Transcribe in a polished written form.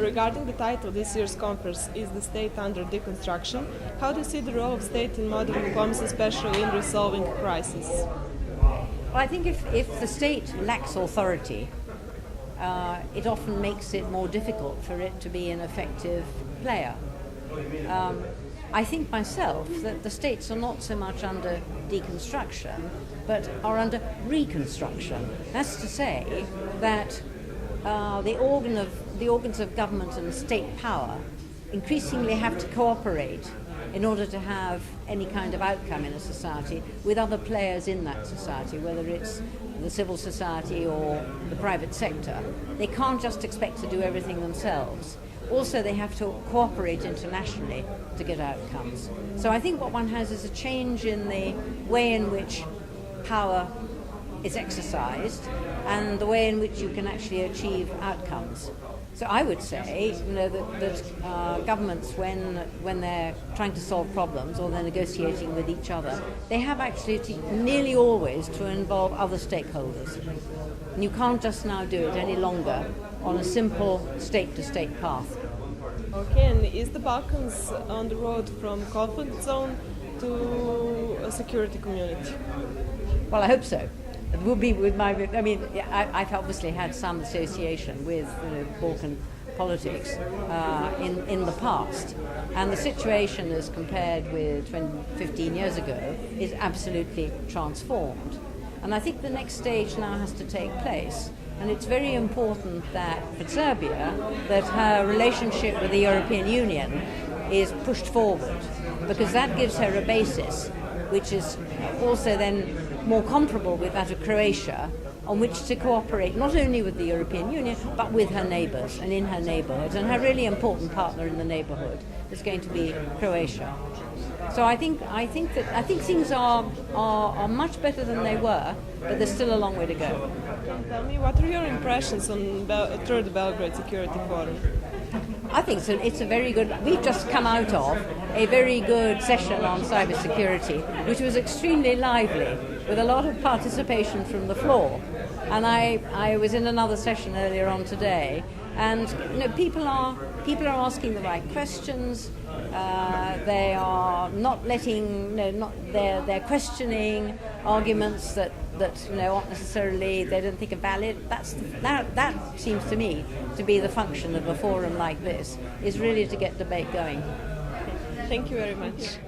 regarding the title this year's conference, Is the State Under Deconstruction? How do you see the role of state in modern diplomacy, especially in resolving crises? Well, I think if the state lacks authority, it often makes it more difficult for it to be an effective player. I think myself that the states are not so much under deconstruction, but are under reconstruction. That's to say that the organs of government and state power increasingly have to cooperate in order to have any kind of outcome in a society with other players in that society, whether it's the civil society or the private sector. They can't just expect to do everything themselves. Also, they have to cooperate internationally to get outcomes. So I think what one has is a change in the way in which power is exercised and the way in which you can actually achieve outcomes. So I would say, that governments, when they're trying to solve problems or they're negotiating with each other, they have actually nearly always to involve other stakeholders. And you can't just now do it any longer on a simple state-to-state path. Okay, and is the Balkans on the road from conflict zone to a security community? Well, I hope so. It will be with I've obviously had some association with Balkan politics in the past, and the situation as compared with 15 years ago is absolutely transformed. And I think the next stage now has to take place, and it's very important that for Serbia that her relationship with the European Union is pushed forward, because that gives her a basis which is also then more comparable with that of Croatia, on which to cooperate not only with the European Union but with her neighbours and in her neighbourhood. And her really important partner in the neighbourhood is going to be Croatia. So I think things are much better than they were, but there's still a long way to go. Tell me, what are your impressions on Third Belgrade Security Forum? I think it's a very good. We've just come out of a very good session on cybersecurity, which was extremely lively, with a lot of participation from the floor. And I was in another session earlier on today, and people are asking the right questions. They are not letting they're questioning arguments that aren't necessarily, they don't think are valid. That seems to me to be the function of a forum like this, is really to get debate going. Thank you very much.